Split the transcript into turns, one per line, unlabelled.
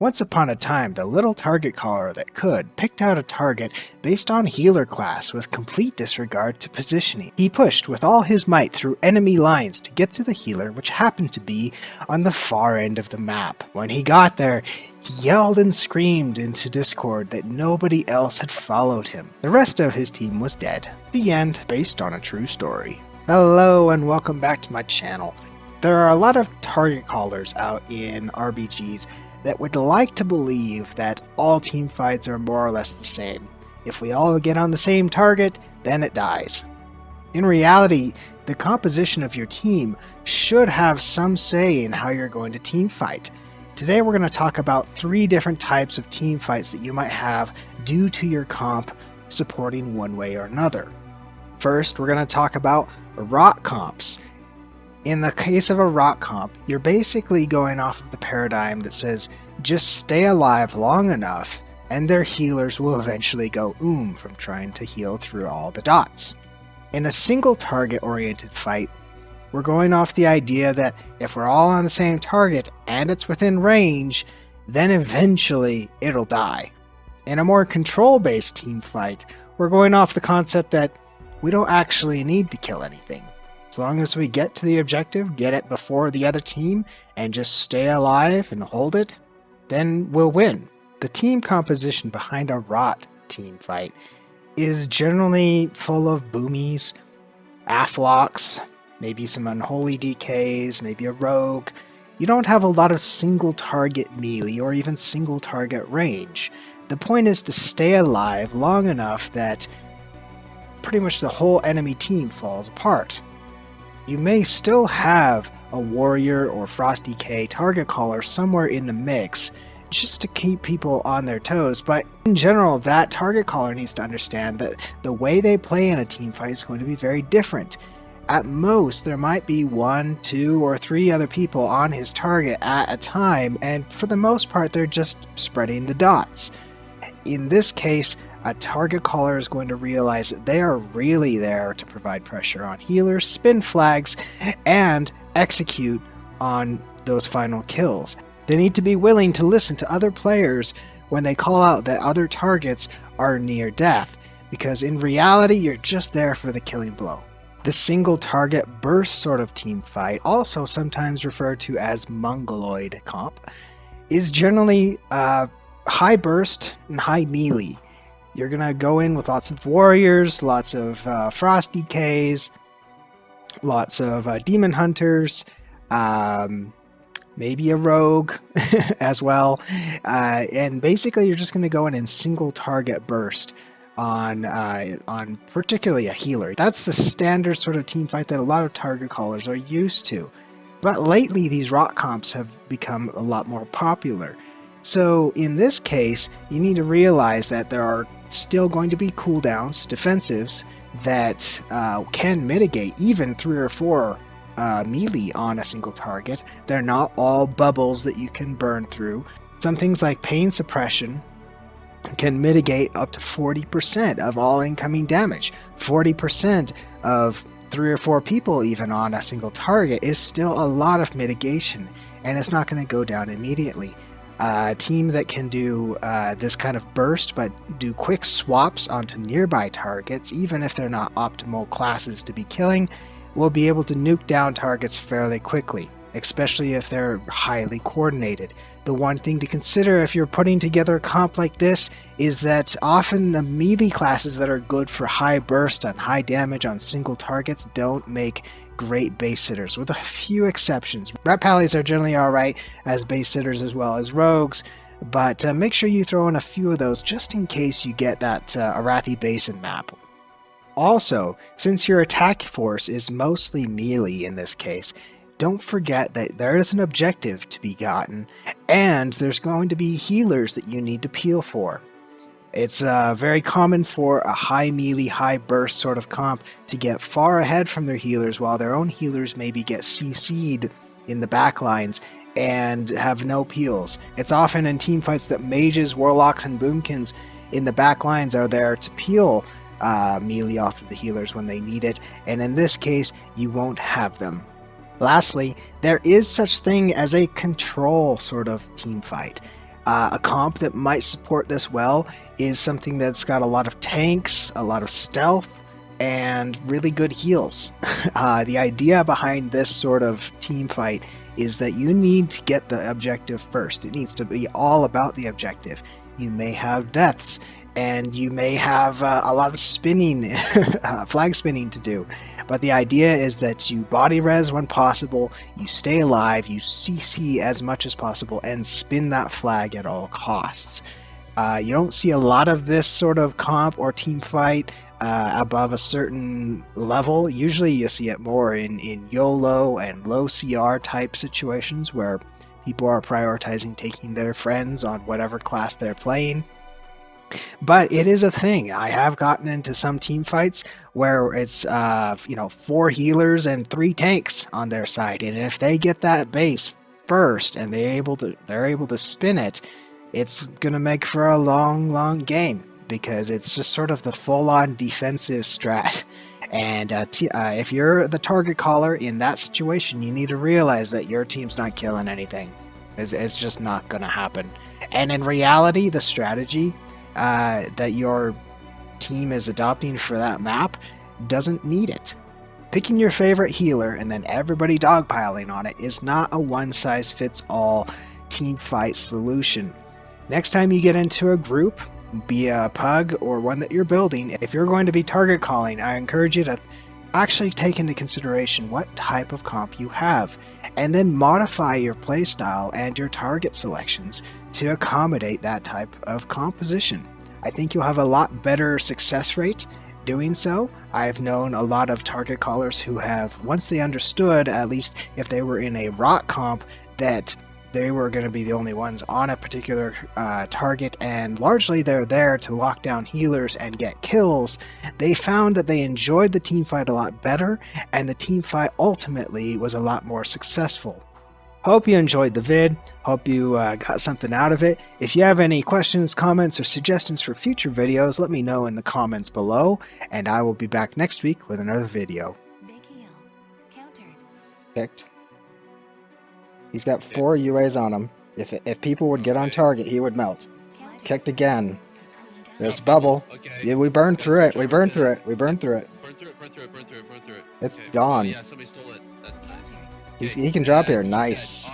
Once upon a time, the little target caller that could picked out a target based on healer class with complete disregard to positioning. He pushed with all his might through enemy lines to get to the healer, which happened to be on the far end of the map. When he got there, he yelled and screamed into Discord that nobody else had followed him. The rest of his team was dead. The end, based on a true story. Hello and welcome back to my channel. There are a lot of target callers out in RBGs that would like to believe that all team fights are more or less the same. If we all get on the same target, then it dies. In reality, the composition of your team should have some say in how you're going to team fight. Today we're going to talk about 3 different types of team fights that you might have due to your comp supporting one way or another. First, we're going to talk about rot comps. In the case of a rot comp, you're basically going off of the paradigm that says just stay alive long enough and their healers will eventually go from trying to heal through all the dots. In a single target oriented fight, we're going off the idea that if we're all on the same target and it's within range, then eventually it'll die. In a more control based team fight, we're going off the concept that we don't actually need to kill anything. As long as we get to the objective, get it before the other team, and just stay alive and hold it, then we'll win. The team composition behind a rot team fight is generally full of boomies, afflocks, maybe some unholy DKs, maybe a rogue. You don't have a lot of single target melee or even single target range. The point is to stay alive long enough that pretty much the whole enemy team falls apart. You may still have a warrior or frosty K target caller somewhere in the mix just to keep people on their toes, but in general that target caller needs to understand that the way they play in a team fight is going to be very different. At most there might be 1, 2, or 3 other people on his target at a time, and for the most part they're just spreading the dots. In this case, a target caller is going to realize that they are really there to provide pressure on healers, spin flags, and execute on those final kills. They need to be willing to listen to other players when they call out that other targets are near death, because in reality you're just there for the killing blow. The single target burst sort of team fight, also sometimes referred to as mongoloid comp, is generally high burst and high melee. You're going to go in with lots of warriors, lots of frosty Ks, lots of demon hunters, maybe a rogue as well. And basically you're just going to go in single target burst on particularly a healer. That's the standard sort of team fight that a lot of target callers are used to. But lately these rot comps have become a lot more popular. So in this case, you need to realize that there are still going to be cooldowns, defensives, that can mitigate even 3 or 4 melee on a single target. They're not all bubbles that you can burn through. Some things like pain suppression can mitigate up to 40% of all incoming damage. 40% of 3 or 4 people even on a single target is still a lot of mitigation, and it's not going to go down immediately. A team that can do this kind of burst but do quick swaps onto nearby targets, even if they're not optimal classes to be killing, will be able to nuke down targets fairly quickly, especially if they're highly coordinated. The one thing to consider if you're putting together a comp like this is that often the melee classes that are good for high burst and high damage on single targets don't make great base sitters, with a few exceptions. Rat pallies are generally alright as base sitters as well as rogues, but make sure you throw in a few of those just in case you get that Arathi Basin map. Also, since your attack force is mostly melee in this case, don't forget that there is an objective to be gotten, and there's going to be healers that you need to peel for. It's very common for a high melee, high burst sort of comp to get far ahead from their healers while their own healers maybe get CC'd in the backlines and have no peels. It's often in team fights that mages, warlocks, and boomkins in the backlines are there to peel melee off of the healers when they need it, and in this case you won't have them. Lastly, there is such thing as a control sort of team fight. A comp that might support this well is something that's got a lot of tanks, a lot of stealth, and really good heals. The idea behind this sort of team fight is that you need to get the objective first. It needs to be all about the objective. You may have deaths, and you may have a lot of spinning, flag spinning to do. But the idea is that you body res when possible, you stay alive, you CC as much as possible, and spin that flag at all costs. You don't see a lot of this sort of comp or team fight above a certain level. Usually you see it more in YOLO and low CR type situations where people are prioritizing taking their friends on whatever class they're playing. But it is a thing. I have gotten into some team fights where it's 4 healers and 3 tanks on their side, and if they get that base first and they're able to spin it, it's gonna make for a long game, because it's just sort of the full-on defensive strat. And if you're the target caller in that situation, you need to realize that your team's not killing anything. It's just not gonna happen. And in reality, the strategy that your team is adopting for that map doesn't need it. Picking your favorite healer and then everybody dogpiling on it is not a one-size-fits-all team fight solution. Next time you get into a group, be a pug or one that you're building, if you're going to be target calling, I encourage you to actually take into consideration what type of comp you have, and then modify your playstyle and your target selections to accommodate that type of composition. I think you'll have a lot better success rate doing so. I've known a lot of target callers who have, once they understood, at least if they were in a rock comp, that they were going to be the only ones on a particular target, and largely they're there to lock down healers and get kills. They found that they enjoyed the team fight a lot better, and the team fight ultimately was a lot more successful. Hope you enjoyed the vid. Hope you got something out of it. If you have any questions, comments, or suggestions for future videos, let me know in the comments below, and I will be back next week with another video.
Big heal. Countered.
Kicked. He's got 4 UAs on him. If people would get on target, he would melt. Kicked again. There's bubble. Yeah, we burned through it. We burned through it. We burned through it.
Burn through it.
It's gone.
Yeah, somebody stole it. That's nice.
He can drop here. Nice.